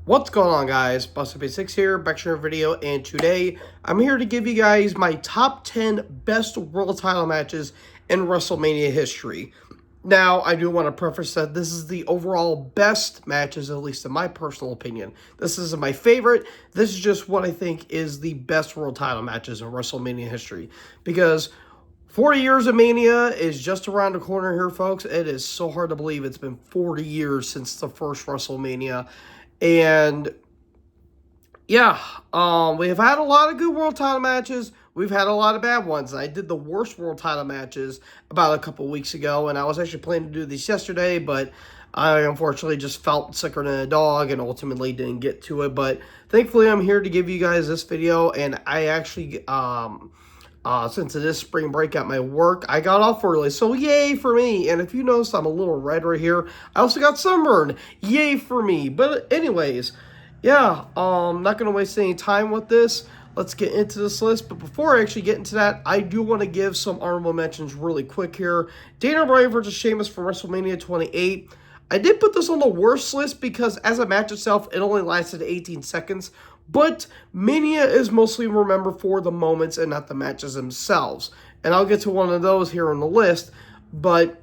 What's going on, guys? Buster6 here, back to your video, and today I'm here to give you guys my top 10 best world title matches in WrestleMania history. Now, I do want to preface that this is the overall best matches, at least in my personal opinion. This isn't my favorite. This is just what I think is the best world title matches in WrestleMania history. Because 40 years of Mania is just around the corner here, folks. It is so hard to believe it's been 40 years since the first WrestleMania. And yeah, we've had a lot of good world title matches. We've had a lot of bad ones. I did the worst world title matches about a couple weeks ago, and I was actually planning to do these yesterday, but I unfortunately just felt sicker than a dog and ultimately didn't get to it. But thankfully, I'm here to give you guys this video, and I actually, since it is spring break at my work, I got off early, so yay for me. And if you notice, I'm a little red right here. I also got sunburned. Yay for me. But anyways, yeah, not going to waste any time with this. Let's get into this list. But before I actually get into that, I do want to give some honorable mentions really quick here. Daniel Bryan versus Sheamus for WrestleMania 28. I did put this on the worst list because as a match itself, it only lasted 18 seconds. But Mania is mostly remembered for the moments and not the matches themselves. And I'll get to one of those here on the list. But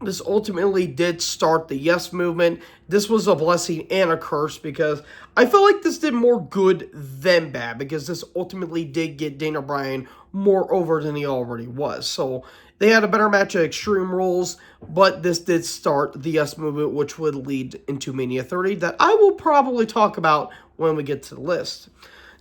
this ultimately did start the Yes movement. This was a blessing and a curse because I felt like this did more good than bad because this ultimately did get Daniel Bryan more over than he already was. So they had a better match at Extreme Rules, but this did start the Yes movement, which would lead into Mania 30 that I will probably talk about when we get to the list.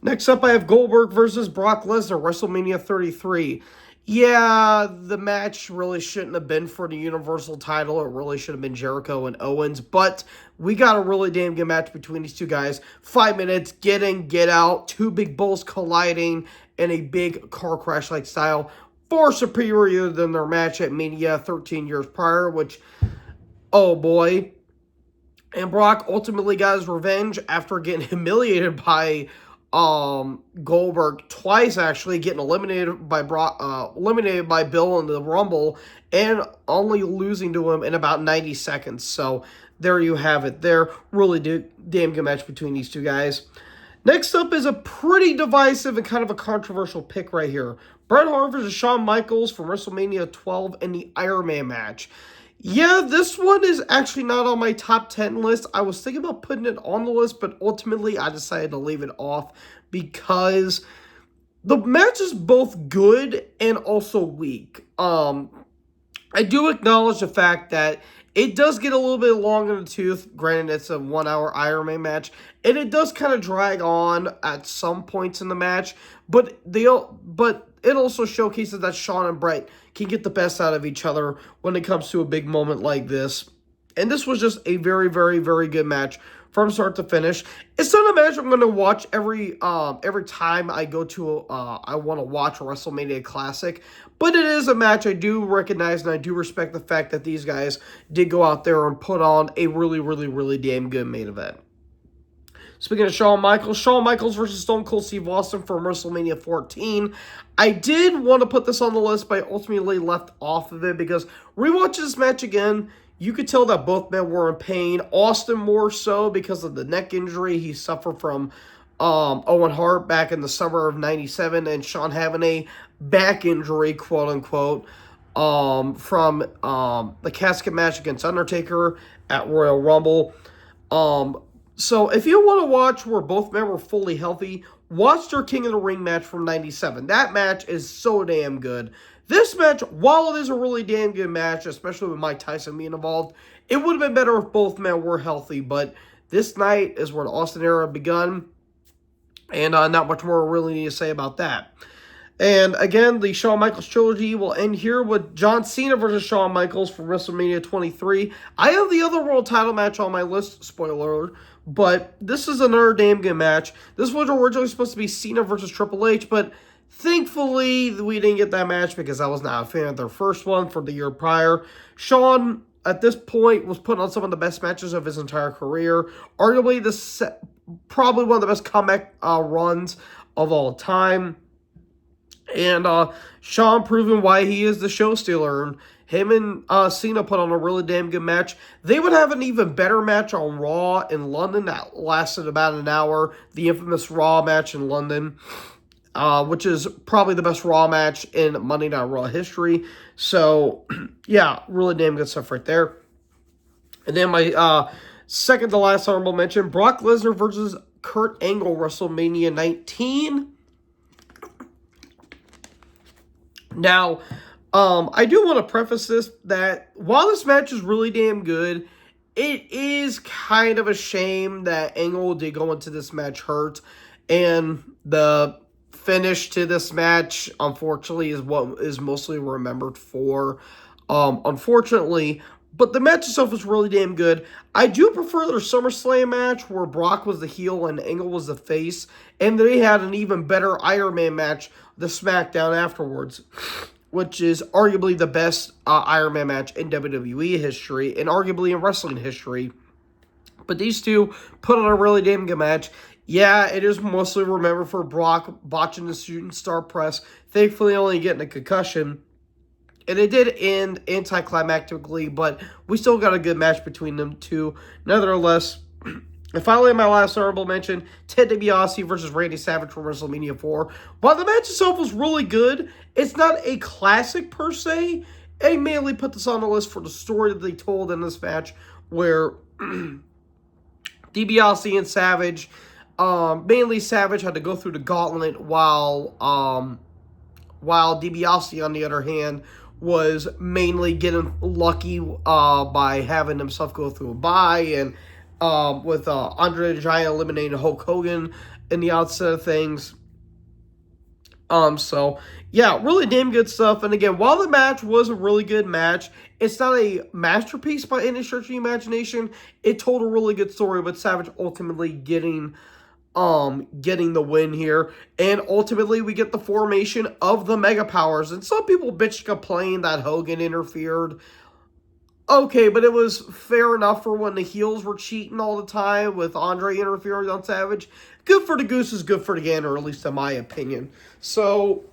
Next up, I have Goldberg versus Brock Lesnar, WrestleMania 33. Yeah, the match really shouldn't have been for the Universal title. It really should have been Jericho and Owens. But we got a really damn good match between these two guys. 5 minutes, get in, get out. Two big bulls colliding in a big car crash-like style. Far superior than their match at Mania 13 years prior, which, oh boy. And Brock ultimately got his revenge after getting humiliated by Goldberg twice, actually getting eliminated by Bill in the Rumble and only losing to him in about 90 seconds. So there you have it. There, really damn good match between these two guys. Next up is a pretty divisive and kind of a controversial pick right here. Bret Hart versus Shawn Michaels from WrestleMania 12 in the Iron Man match. Yeah, this one is actually not on my top 10 list. I was thinking about putting it on the list, but ultimately I decided to leave it off because the match is both good and also weak. I do acknowledge the fact that it does get a little bit long in the tooth. Granted, it's a 1 hour Iron Man match, and it does kind of drag on at some points in the match, but it also showcases that Shawn and Bret can get the best out of each other when it comes to a big moment like this. And this was just a very, very, very good match from start to finish. It's not a match I'm going to watch every time I go to I want to watch a WrestleMania Classic, but it is a match I do recognize and I do respect the fact that these guys did go out there and put on a really, really, really damn good main event. Speaking of Shawn Michaels versus Stone Cold Steve Austin from WrestleMania 14. I did want to put this on the list, but I ultimately left off of it because rewatching this match again, you could tell that both men were in pain. Austin more so because of the neck injury he suffered from Owen Hart back in the summer of '97, and Shawn having a back injury, quote unquote, from the casket match against Undertaker at Royal Rumble. So if you want to watch where both men were fully healthy, watch their King of the Ring match from '97. That match is so damn good. This match, while it is a really damn good match, especially with Mike Tyson being involved, it would have been better if both men were healthy. But this night is where the Austin era begun, and not much more I really need to say about that. And again, the Shawn Michaels trilogy will end here with John Cena versus Shawn Michaels from WrestleMania 23. I have the other world title match on my list, spoiler alert, but this is another damn good match. This was originally supposed to be Cena versus Triple H, but thankfully we didn't get that match because I was not a fan of their first one from the year prior. Shawn, at this point, was putting on some of the best matches of his entire career. Arguably, probably one of the best comeback runs of all time. And Shawn proving why he is the show stealer. And Him and Cena put on a really damn good match. They would have an even better match on Raw in London that lasted about an hour. The infamous Raw match in London, which is probably the best Raw match in Monday Night Raw history. So, yeah, really damn good stuff right there. And then my second to last honorable mention, Brock Lesnar versus Kurt Angle, WrestleMania 19. Now, I do want to preface this that while this match is really damn good, it is kind of a shame that Angle did go into this match hurt. And the finish to this match, unfortunately, is what is mostly remembered for. Unfortunately, but the match itself was really damn good. I do prefer their SummerSlam match where Brock was the heel and Angle was the face. And they had an even better Iron Man match, the SmackDown afterwards, which is arguably the best Iron Man match in WWE history and arguably in wrestling history. But these two put on a really damn good match. Yeah, it is mostly remembered for Brock botching the shooting star press, thankfully only getting a concussion. And it did end anticlimactically, but we still got a good match between them two. Nevertheless, and finally, my last honorable mention, Ted DiBiase versus Randy Savage for WrestleMania 4. While the match itself was really good, it's not a classic per se. I mainly put this on the list for the story that they told in this match, where DiBiase and Savage, mainly Savage had to go through the gauntlet, while DiBiase, on the other hand, was mainly getting lucky by having himself go through a bye, and with Andre the Giant eliminating Hulk Hogan in the outset of things. So, yeah, really damn good stuff. And again, while the match was a really good match, it's not a masterpiece by any stretch of the imagination. It told a really good story, with Savage ultimately getting the win here. And ultimately, we get the formation of the Mega Powers. And some people bitch complain that Hogan interfered. Okay, but it was fair enough for when the heels were cheating all the time with Andre interfering on Savage. Good for the goose is good for the gander, at least in my opinion. So,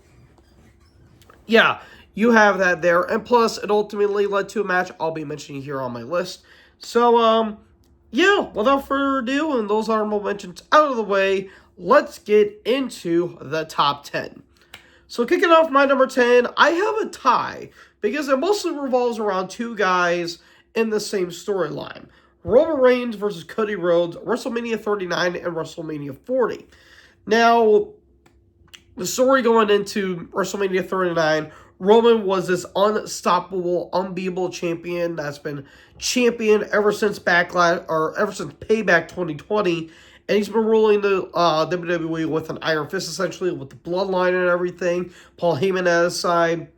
yeah, you have that there. And plus, it ultimately led to a match I'll be mentioning here on my list. So, yeah, without further ado, and those honorable mentions out of the way, let's get into the top 10. So kicking off my number 10, I have a tie, because it mostly revolves around two guys in the same storyline. Roman Reigns versus Cody Rhodes, WrestleMania 39 and WrestleMania 40. Now, the story going into WrestleMania 39, Roman was this unstoppable, unbeatable champion that's been champion ever since ever since Payback 2020, and he's been ruling the WWE with an iron fist, essentially, with the bloodline and everything. Paul Heyman at his side.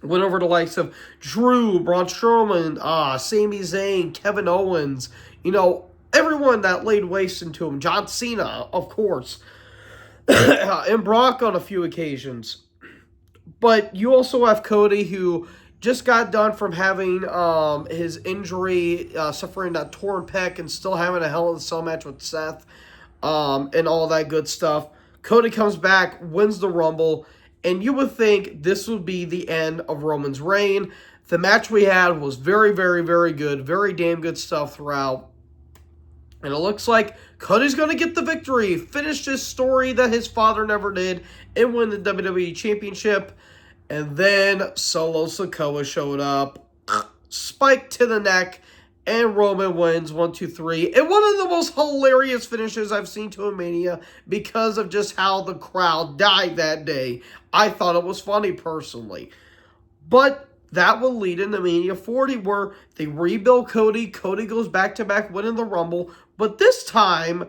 Went over the likes of Drew, Braun Strowman, Sami Zayn, Kevin Owens. You know, everyone that laid waste into him. John Cena, of course. And Brock on a few occasions. But you also have Cody, who just got done from having his injury, suffering that torn pec, and still having a Hell in a Cell match with Seth, and all that good stuff. Cody comes back, wins the Rumble, and you would think this would be the end of Roman's reign. The match we had was very, very, very good. Very damn good stuff throughout. And it looks like Cody's going to get the victory, finish this story that his father never did, and win the WWE Championship. And then Solo Sikoa showed up, spike to the neck, and Roman wins 1, 2, 3. And one of the most hilarious finishes I've seen to a Mania, because of just how the crowd died that day. I thought it was funny personally. But that will lead into Mania 40, where they rebuild Cody. Cody goes back-to-back winning the Rumble. But this time,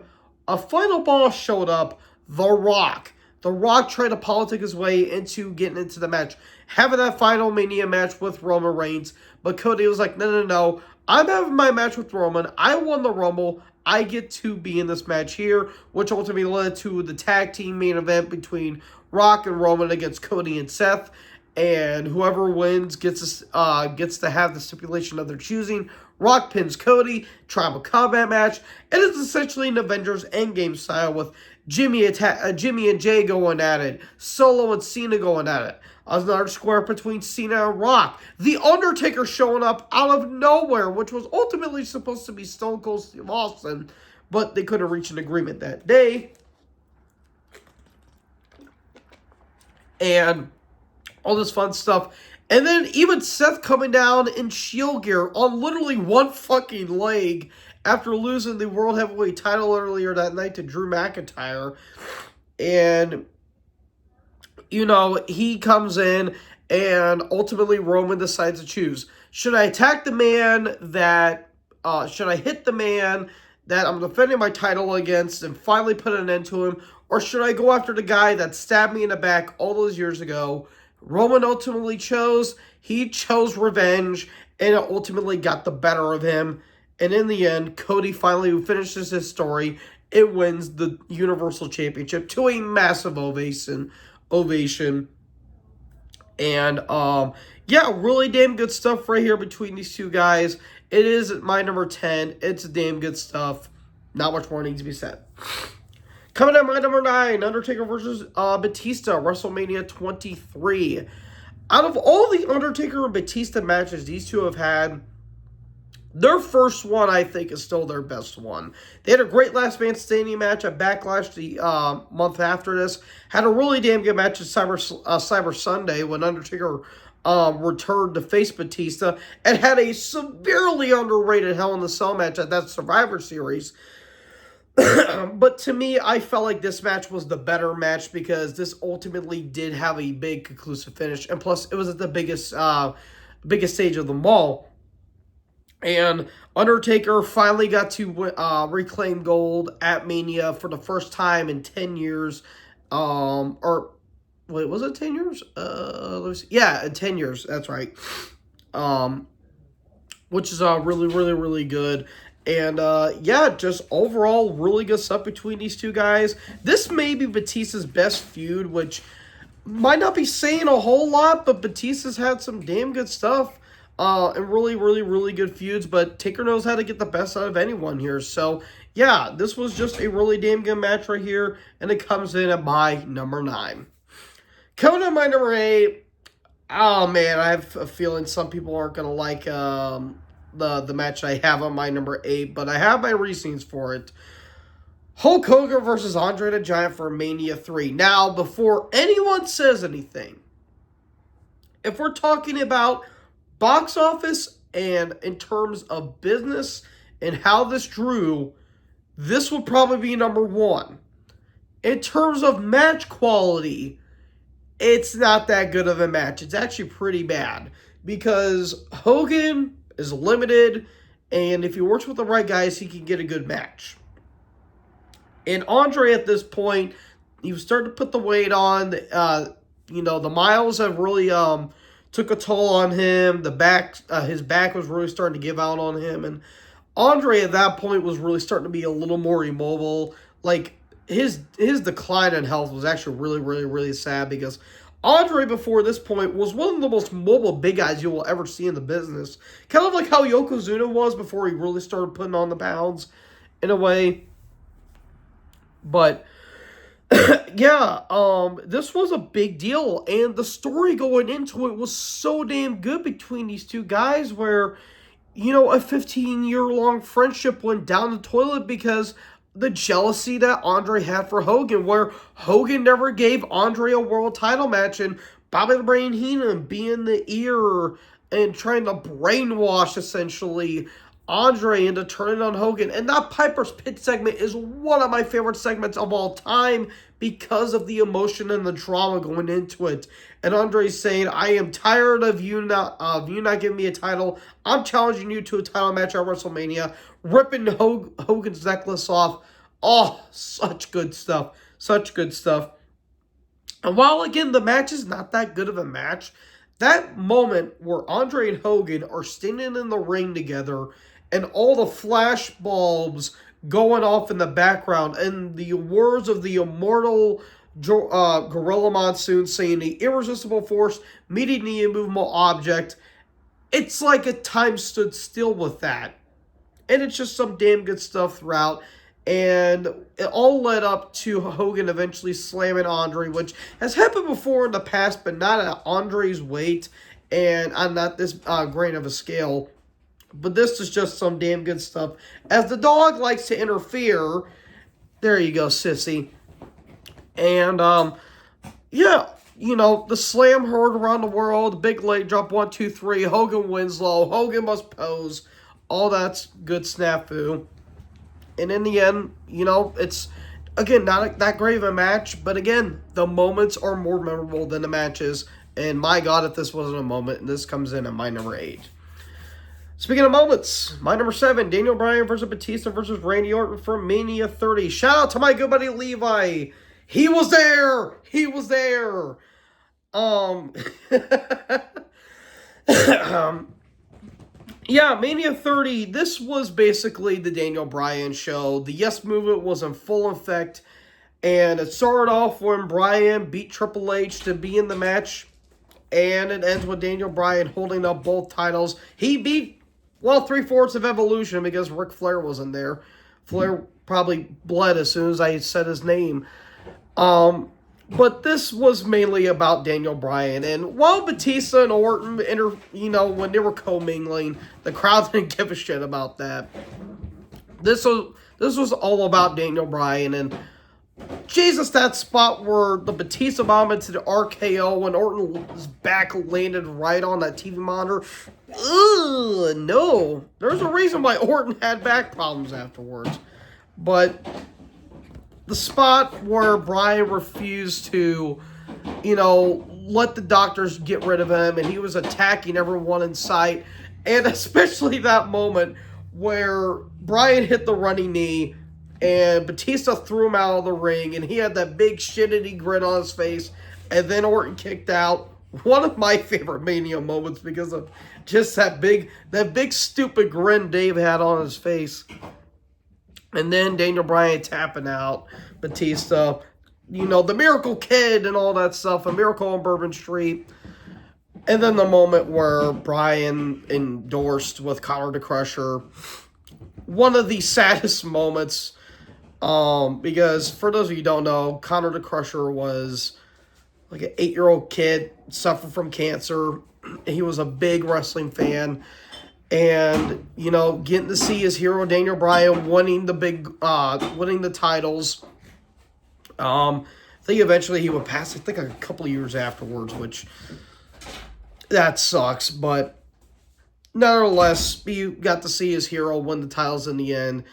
a final boss showed up, The Rock. The Rock tried to politic his way into getting into the match, having that final Mania match with Roman Reigns. But Cody was like, no. I'm having my match with Roman. I won the Rumble. I get to be in this match here, which ultimately led to the tag team main event between Rock and Roman against Cody and Seth. And whoever wins gets to have the stipulation of their choosing. Rock pins Cody, tribal combat match. It is essentially an Avengers Endgame style with Jimmy and Jay going at it, Solo and Cena going at it. Another square between Cena and Rock. The Undertaker showing up out of nowhere, which was ultimately supposed to be Stone Cold Steve Austin, but they couldn't reach an agreement that day. And all this fun stuff. And then even Seth coming down in Shield gear on literally one fucking leg after losing the World Heavyweight title earlier that night to Drew McIntyre. And, you know, he comes in and ultimately Roman decides to choose. Should I attack the man that, should I hit the man that I'm defending my title against and finally put an end to him? Or should I go after the guy that stabbed me in the back all those years ago? Roman ultimately chose. He chose revenge, and it ultimately got the better of him. And in the end, Cody finally finishes his story. It wins the Universal Championship to a massive ovation. And, yeah, really damn good stuff right here between these two guys. It is my number 10. It's damn good stuff. Not much more needs to be said. Coming at my number 9, Undertaker versus Batista, WrestleMania 23. Out of all the Undertaker and Batista matches these two have had, their first one, I think, is still their best one. They had a great last man standing match at Backlash the month after this. Had a really damn good match at Cyber Sunday when Undertaker returned to face Batista. And had a severely underrated Hell in a Cell match at that Survivor Series. But to me, I felt like this match was the better match because this ultimately did have a big conclusive finish. And plus, it was at the biggest stage of them all. And Undertaker finally got to reclaim gold at Mania for the first time in 10 years. Or, wait, was it 10 years? Let me see. Yeah, 10 years. That's right. Which is really, really, really good. And, yeah, just overall really good stuff between these two guys. This may be Batista's best feud, which might not be saying a whole lot, but Batista's had some damn good stuff. And really, really, really good feuds, but Taker knows how to get the best out of anyone here. So, yeah, this was just a really damn good match right here, and it comes in at my number 9. Coming in at my number 8, oh, man, I have a feeling some people aren't going to like the match I have on my number 8, but I have my reasons for it. Hulk Hogan versus Andre the Giant for Mania 3. Now, before anyone says anything, if we're talking about box office and in terms of business and how this drew, this would probably be number 1. In terms of match quality, it's not that good of a match. It's actually pretty bad because Hogan is limited, and if he works with the right guys, he can get a good match. And Andre at this point, he was starting to put the weight on. You know, the miles have really took a toll on him. His back was really starting to give out on him, and Andre at that point was really starting to be a little more immobile. Like his decline in health was actually really, really, really sad because Andre, before this point, was one of the most mobile big guys you will ever see in the business. Kind of like how Yokozuna was before he really started putting on the pounds, in a way. But, yeah, this was a big deal. And the story going into it was so damn good between these two guys where, you know, a 15-year-long friendship went down the toilet because the jealousy that Andre had for Hogan, where Hogan never gave Andre a world title match, and Bobby the Brain Heenan being the ear and trying to brainwash, essentially, Andre into turning on Hogan. And that Piper's Pit segment is one of my favorite segments of all time because of the emotion and the drama going into it. And Andre's saying, I am tired of you not giving me a title. I'm challenging you to a title match at WrestleMania. Ripping Hogan's necklace off. Oh, such good stuff. Such good stuff. And while, again, the match is not that good of a match, that moment where Andre and Hogan are standing in the ring together and all the flash bulbs going off in the background and the words of the immortal Gorilla Monsoon saying the irresistible force meeting the immovable object, it's like a time stood still with that. And it's just some damn good stuff throughout. And it all led up to Hogan eventually slamming Andre, which has happened before in the past, but not at Andre's weight and on not this grain of a scale. But this is just some damn good stuff. As the dog likes to interfere, there you go, sissy. And, yeah, you know, the slam heard around the world, big leg drop, 1, 2, 3, Hogan wins low, Hogan must pose, all that's good snafu. And in the end, you know, it's, again, not that great of a match, but again, the moments are more memorable than the matches, and my God, if this wasn't a moment, and this comes in at my number 8. Speaking of moments, my number 7, Daniel Bryan versus Batista versus Randy Orton from Mania 30. Shout out to my good buddy Levi. He was there. He was there. Yeah, Mania 30, this was basically the Daniel Bryan show. The Yes Movement was in full effect, and it started off when Bryan beat Triple H to be in the match, and it ends with Daniel Bryan holding up both titles. He beat, well, 3/4 of Evolution because Ric Flair wasn't there. Flair probably bled as soon as I said his name. But this was mainly about Daniel Bryan. And while Batista and Orton, when they were commingling, the crowd didn't give a shit about that. This was all about Daniel Bryan. And Jesus, that spot where the Batista bomb into the RKO and Orton's back landed right on that TV monitor. Ugh, no. There's a reason why Orton had back problems afterwards. But the spot where Bryan refused to, let the doctors get rid of him, and he was attacking everyone in sight, and especially that moment where Bryan hit the running knee, and Batista threw him out of the ring, and he had that big shitty grin on his face, and then Orton kicked out. One of my favorite Mania moments because of just that big stupid grin Dave had on his face. And then Daniel Bryan tapping out Batista, the Miracle Kid and all that stuff, a Miracle on Bourbon Street. And then the moment where Bryan endorsed with Conor the Crusher. One of the saddest moments, because for those of you who don't know, Conor the Crusher was like an 8-year-old kid, suffered from cancer. He was a big wrestling fan. And, getting to see his hero, Daniel Bryan, winning the titles. I think eventually he would pass, a couple of years afterwards, which, that sucks. But, nonetheless, you got to see his hero win the titles in the end.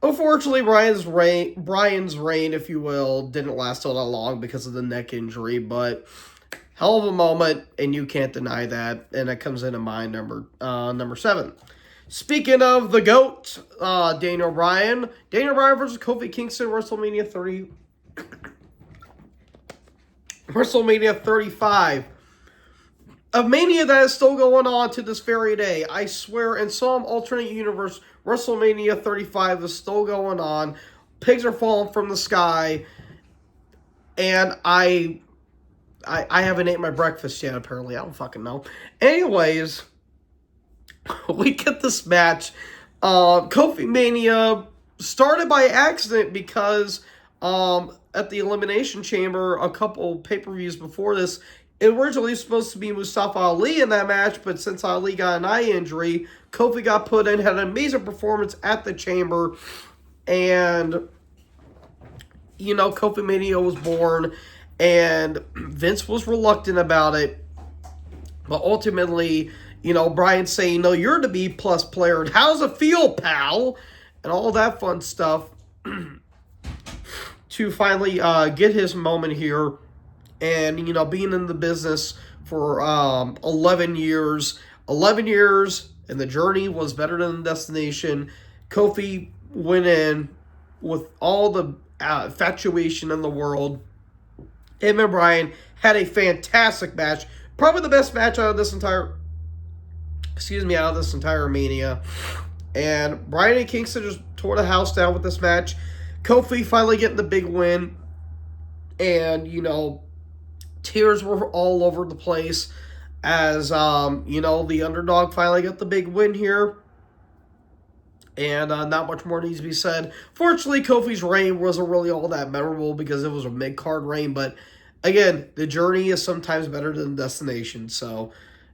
Unfortunately, Bryan's reign, if you will, didn't last all that long because of the neck injury, but hell of a moment, and you can't deny that, and it comes into my number 7. Speaking of the GOAT, Daniel Bryan versus Kofi Kingston, WrestleMania 30, WrestleMania 35. A Mania that is still going on to this very day. I swear, in some alternate universe, WrestleMania 35 is still going on. Pigs are falling from the sky, and I haven't ate my breakfast yet, apparently. I don't fucking know. Anyways, we get this match. Kofi Mania started by accident because at the Elimination Chamber, a couple pay-per-views before this, it originally was supposed to be Mustafa Ali in that match, but since Ali got an eye injury, Kofi got put in, had an amazing performance at the Chamber, and, Kofi Mania was born. And Vince was reluctant about it. But ultimately, Bryan saying, no, you're the B+ player. And how's it feel, pal? And all that fun stuff. To finally get his moment here. And, being in the business for 11 years. 11 years, and the journey was better than the destination. Kofi went in with all the infatuation in the world. Him and Bryan had a fantastic match. Probably the best match out of this entire Mania. And Bryan and Kingston just tore the house down with this match. Kofi finally getting the big win. And, tears were all over the place. as, the underdog finally got the big win here. And not much more needs to be said. Fortunately, Kofi's reign wasn't really all that memorable because it was a mid-card reign. But again, the journey is sometimes better than the destination. So,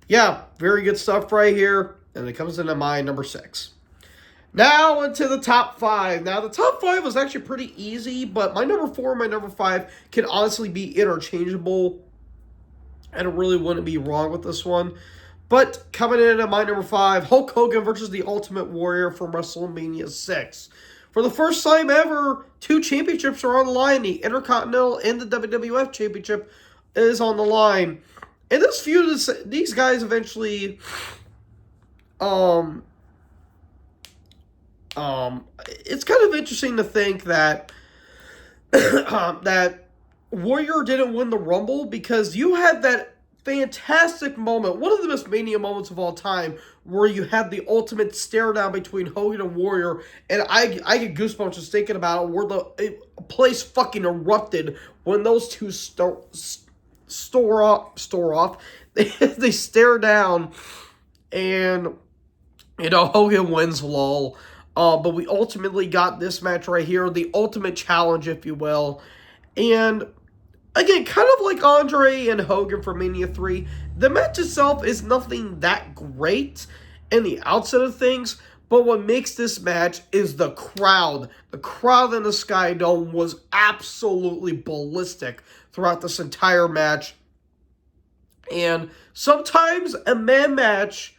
yeah, very good stuff right here. And it comes into my number 6. Now into the top 5. Now, the top 5 was actually pretty easy. But my number 4 and my number 5 can honestly be interchangeable. I really wouldn't be wrong with this one. But coming in at my number 5, Hulk Hogan versus the Ultimate Warrior from WrestleMania 6. For the first time ever, 2 championships are on the line. The Intercontinental and the WWF Championship is on the line. And this feud, these guys eventually, it's kind of interesting to think that that Warrior didn't win the Rumble because you had that fantastic moment, one of the best Mania moments of all time, where you had the ultimate stare down between Hogan and Warrior, and I get goosebumps just thinking about it, where the place fucking erupted when those two store off. They stare down, and Hogan wins, lol. But we ultimately got this match right here, the ultimate challenge, if you will, and again, kind of like Andre and Hogan for Mania 3, the match itself is nothing that great in the outset of things, but what makes this match is the crowd. The crowd in the Sky Dome was absolutely ballistic throughout this entire match. And sometimes a man match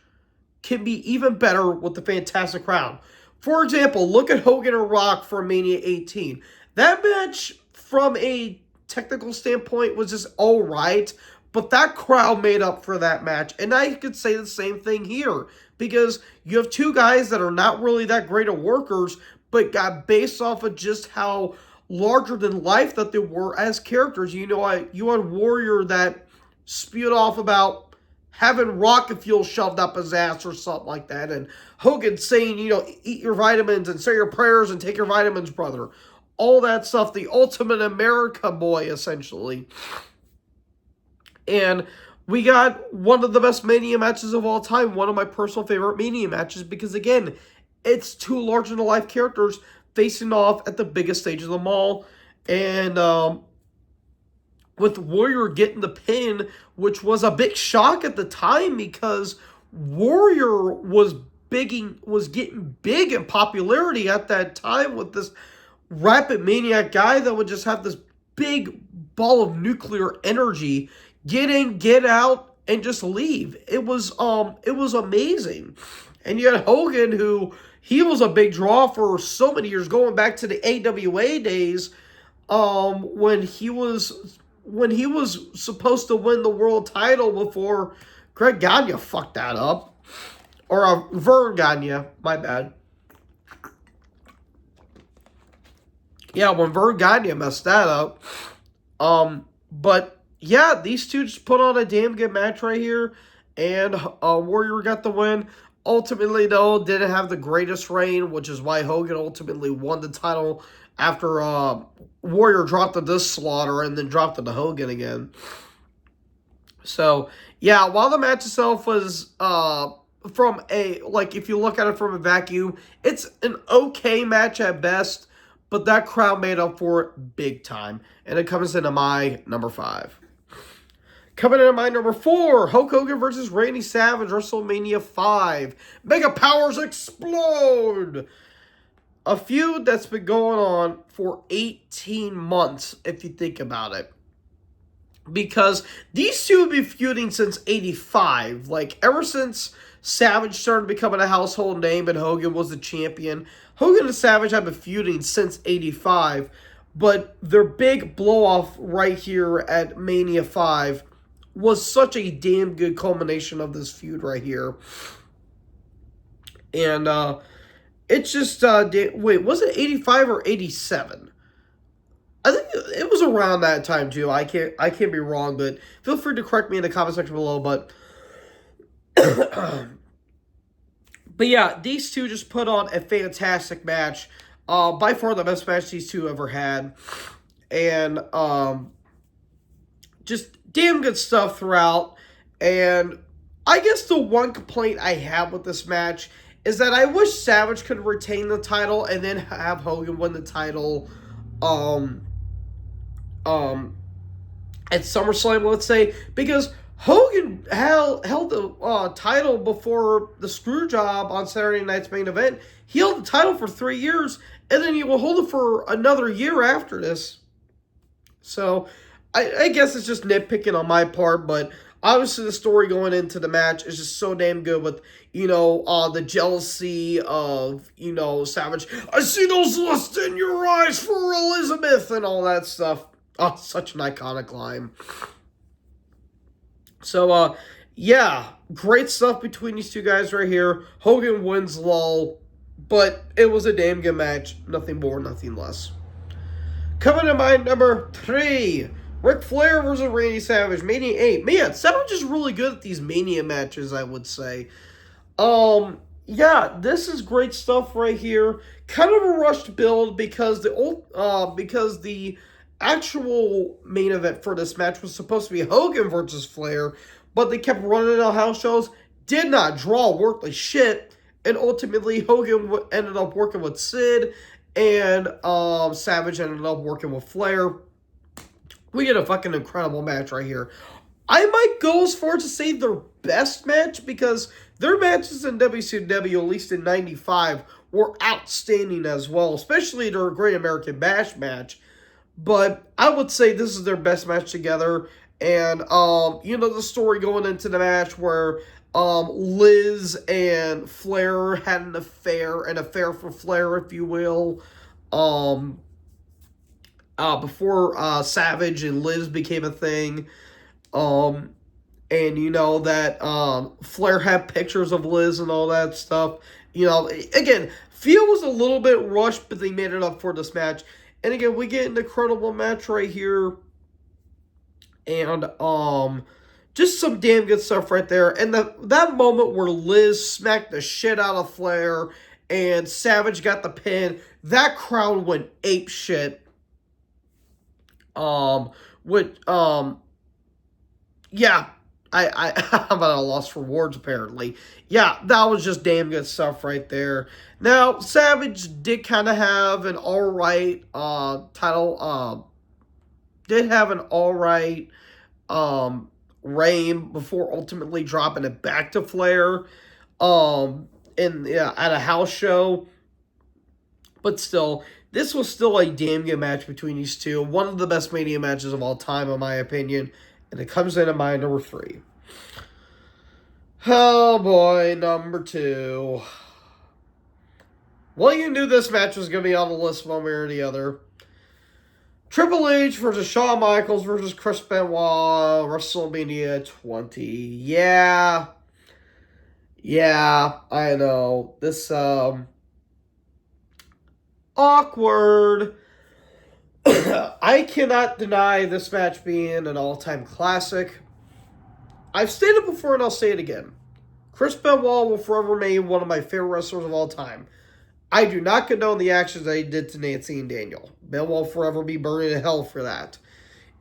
can be even better with the fantastic crowd. For example, look at Hogan and Rock for Mania 18. That match, from a technical standpoint, was just alright, but that crowd made up for that match. And I could say the same thing here, because you have 2 guys that are not really that great of workers, but got based off of just how larger than life that they were as characters. You had Warrior that spewed off about having rocket fuel shoved up his ass or something like that, and Hogan saying, eat your vitamins and say your prayers and take your vitamins, brother. All that stuff, the ultimate America boy, essentially. And we got one of the best Mania matches of all time, one of my personal favorite Mania matches, because again, it's 2 larger-than-life characters facing off at the biggest stage of them all. And with Warrior getting the pin, which was a big shock at the time, because Warrior was getting big in popularity at that time with this rapid maniac guy that would just have this big ball of nuclear energy, get in, get out, and just leave. It was amazing. And you had Hogan, who he was a big draw for so many years, going back to the AWA days, when he was supposed to win the world title before Greg Gagne fucked that up, or Vern Gagne, my bad. Yeah, when Vern Gagne messed that up. But yeah, these 2 just put on a damn good match right here, and Warrior got the win. Ultimately, though, didn't have the greatest reign, which is why Hogan ultimately won the title after Warrior dropped it to Slaughter and then dropped it to Hogan again. So, yeah, while the match itself was if you look at it from a vacuum, it's an okay match at best, but that crowd made up for it big time. And it comes into my number 5. Coming in at my number 4, Hulk Hogan versus Randy Savage, WrestleMania 5. Mega Powers Explode! A feud that's been going on for 18 months, if you think about it. Because these 2 have been feuding since 85. Ever since Savage started becoming a household name and Hogan was the champion, Hogan and Savage have been feuding since 85. But their big blow-off right here at Mania 5 was such a damn good culmination of this feud right here. And, it's just, wait, was it 85 or 87? I think it was around that time, too. I can't be wrong, but feel free to correct me in the comment section below, but... But yeah, these 2 just put on a fantastic match. By far the best match these 2 ever had. And, just damn good stuff throughout. And I guess the one complaint I have with this match is that I wish Savage could retain the title and then have Hogan win the title um, at SummerSlam, let's say, because Hogan held the title before the screw job on Saturday Night's Main Event. He held the title for 3 years, and then he will hold it for another year after this. So, I guess it's just nitpicking on my part, but obviously the story going into the match is just so damn good with, the jealousy of, Savage. I see those lusts in your eyes for Elizabeth and all that stuff. Oh, such an iconic line. So, yeah, great stuff between these two guys right here. Hogan wins, lol, but it was a damn good match. Nothing more, nothing less. Coming to my number 3, Ric Flair versus Randy Savage, Mania 8. Man, Savage is really good at these Mania matches, I would say. Yeah, this is great stuff right here. Kind of a rushed build because the actual main event for this match was supposed to be Hogan versus Flair, but they kept running out house shows, did not draw worth like shit, and ultimately Hogan ended up working with Sid, and Savage ended up working with Flair. We get a fucking incredible match right here. I might go as far to say their best match because their matches in WCW, at least in 95, were outstanding as well, especially their Great American Bash match. But I would say this is their best match together. And, the story going into the match where Liz and Flair had an affair for Flair, if you will, before Savage and Liz became a thing. And that Flair had pictures of Liz and all that stuff. Again, feel was a little bit rushed, but they made it up for this match. And again, we get an incredible match right here. And just some damn good stuff right there. And that moment where Liz smacked the shit out of Flair and Savage got the pin, that crowd went ape shit. Yeah, I'm at a loss for words, apparently. Yeah, that was just damn good stuff right there. Now, Savage did kind of have an alright title, did have an alright reign before ultimately dropping it back to Flair at a house show. But still, this was still a damn good match between these two. One of the best Mania matches of all time, in my opinion. And it comes in at my number 3. Oh boy, number 2. Well, you knew this match was going to be on the list one way or the other. Triple H versus Shawn Michaels versus Chris Benoit, WrestleMania 20. Yeah, I know. This, awkward. I cannot deny this match being an all-time classic. I've stated before and I'll say it again. Chris Benoit will forever remain one of my favorite wrestlers of all time. I do not condone the actions that he did to Nancy and Daniel. Benoit will forever be burned in hell for that.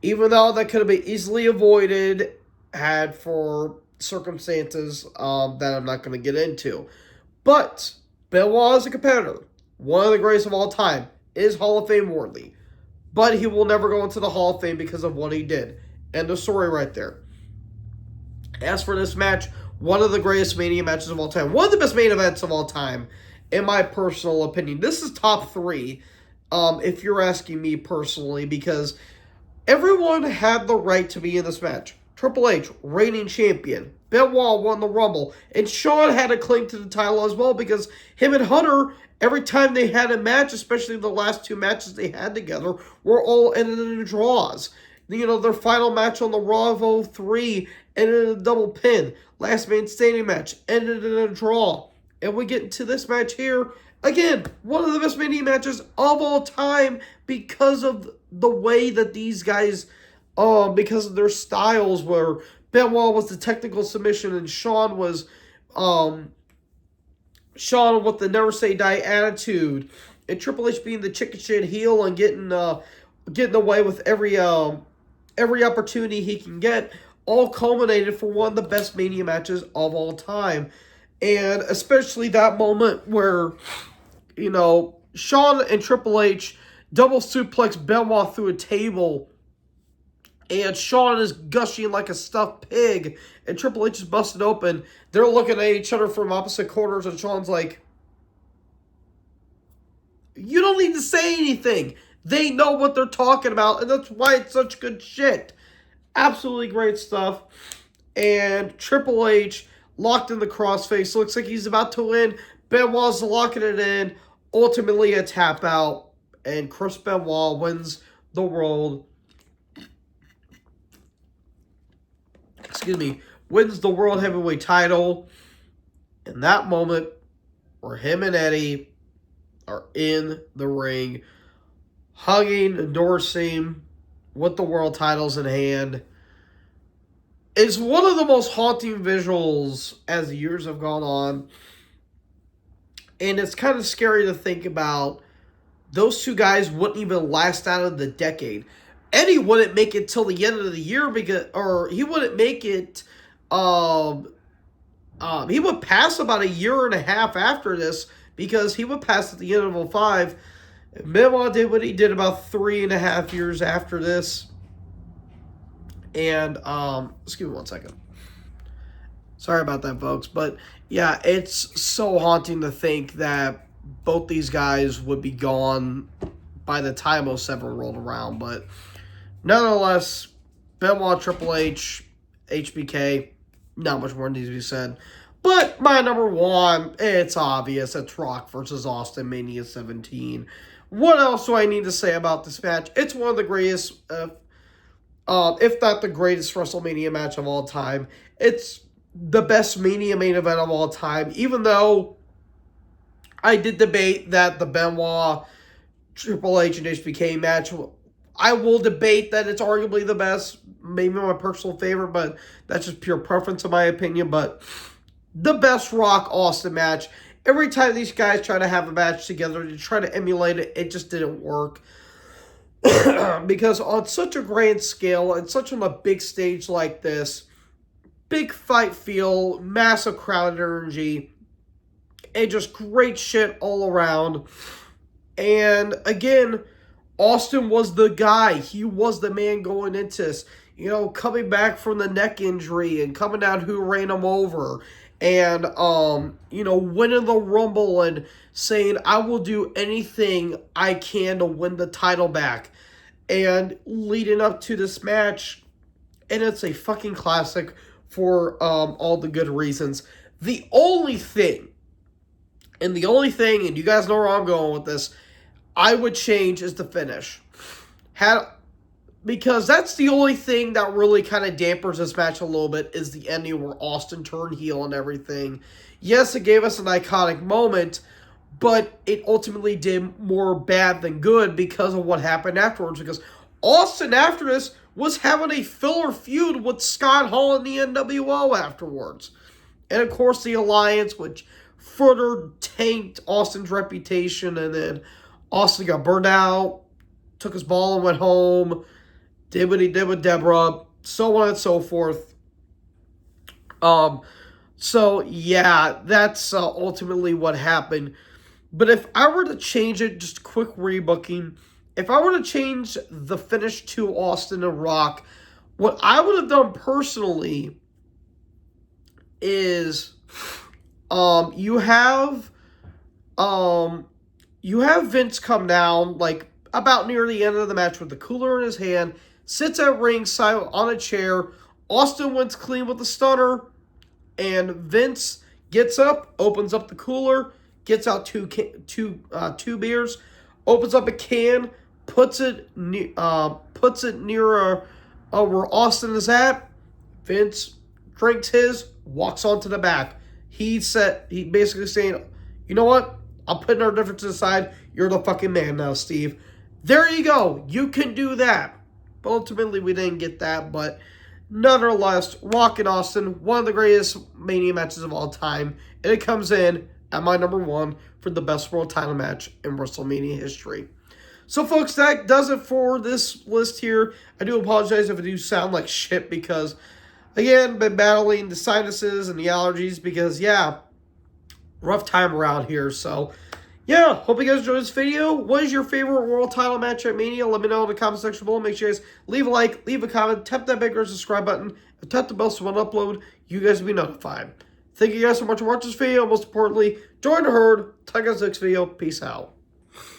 Even though that could have been easily avoided had for circumstances that I'm not going to get into. But Benoit is a competitor. One of the greatest of all time. Is Hall of Fame worthy. But he will never go into the Hall of Fame because of what he did. End of story right there. As for this match, one of the greatest Mania matches of all time. One of the best main events of all time, in my personal opinion. This is top 3, if you're asking me personally, because everyone had the right to be in this match. Triple H, reigning champion. Benoit won the Rumble. And Shawn had to cling to the title as well because him and Hunter, every time they had a match, especially the last 2 matches they had together, were all ended in draws. Their final match on the Raw of 03 ended in a double pin. Last man standing match ended in a draw. And we get into this match here. Again, one of the best Mania matches of all time because of the way that these guys, because of their styles, where Benoit was the technical submission and Shawn was, Shawn with the never say die attitude, and Triple H being the chicken shit heel and getting away with every opportunity he can get. all culminated for one of the best Mania matches of all time. And especially that moment where, you know, Shawn and Triple H double suplex Benoit through a table, and Shawn is gushing like a stuffed pig, and Triple H is busted open. They're looking at each other from opposite corners, and Shawn's like, you don't need to say anything. They know what they're talking about, and that's why it's such good shit. Absolutely great stuff. And Triple H locked in the crossface. Looks like he's about to win. Benoit's locking it in. Ultimately a tap out. And Chris Benoit wins the world. Wins the World Heavyweight title. In that moment where him and Eddie are in the ring, hugging, endorsing, with the world titles in hand. It's one of the most haunting visuals as the years have gone on. And it's kind of scary to think about. Those two guys wouldn't even last out of the decade. Eddie wouldn't make it till the end of the year or he wouldn't make it. He would pass about a year and a half after this because he would pass at the end of 2005. Benoit did what he did about 3.5 years after this. And, excuse me one second. Sorry about that, folks. But, yeah, it's so haunting to think that both these guys would be gone by the time 07 rolled around. But, nonetheless, Benoit, Triple H, HBK, not much more needs to be said. But my number one, it's obvious. It's Rock versus Austin, Mania 17. What else do I need to say about this match? It's one of the greatest, if not the greatest WrestleMania match of all time. It's the best Mania main event of all time, even though I did debate that the Benoit, Triple H, and HBK match, I will debate that it's arguably the best, maybe my personal favorite, but that's just pure preference in my opinion. But the best Rock Austin match. Every time these guys try to have a match together to try to emulate it, it just didn't work. Because on such a grand scale and such on a big stage like this, big fight feel, massive crowd energy, and just great shit all around. And again, Austin was the guy. He was the man going into this. You know, coming back from the neck injury and coming out who ran him over. And, you know, winning the Rumble and saying, I will do anything I can to win the title back. And leading up to this match, and it's a fucking classic for all the good reasons. The only thing, and you guys know where I'm going with this, I would change is the finish. Because that's the only thing that really kind of dampers this match a little bit is the ending where Austin turned heel and everything. Yes, it gave us an iconic moment, but it ultimately did more bad than good because of what happened afterwards. Because Austin, after this, was having a filler feud with Scott Hall and the NWO afterwards. And, of course, the Alliance, which further tanked Austin's reputation. And then Austin got burned out, took his ball and went home. Did what he did with Deborah, so on and so forth. So, yeah, that's ultimately what happened. But if I were to change it, just a quick rebooking, if I were to change the finish to Austin and Rock, what I would have done personally is you have Vince come down, like, about near the end of the match with the cooler in his hand, sits at ringside on a chair. Austin wins clean with the stunner. And Vince gets up, opens up the cooler, gets out two beers, opens up a can, puts it near where Austin is at. Vince drinks his, walks onto the back. He basically saying, you know what? I'm putting our differences aside. You're the fucking man now, Steve. There you go. You can do that. But ultimately, we didn't get that. But nonetheless, Rock and Austin, one of the greatest Mania matches of all time. And it comes in at my number one for the best world title match in WrestleMania history. So, folks, that does it for this list here. I do apologize if I do sound like shit because Again, been battling the sinuses and the allergies because, yeah, rough time around here. So, yeah, hope you guys enjoyed this video. What is your favorite world title match at Mania? Let me know in the comment section below. Make sure you guys leave a like, leave a comment, tap that big red subscribe button, and tap the bell so when I upload, you guys will be notified. Thank you guys so much for watching this video. Most importantly, join the herd. Till I guys next video. Peace out.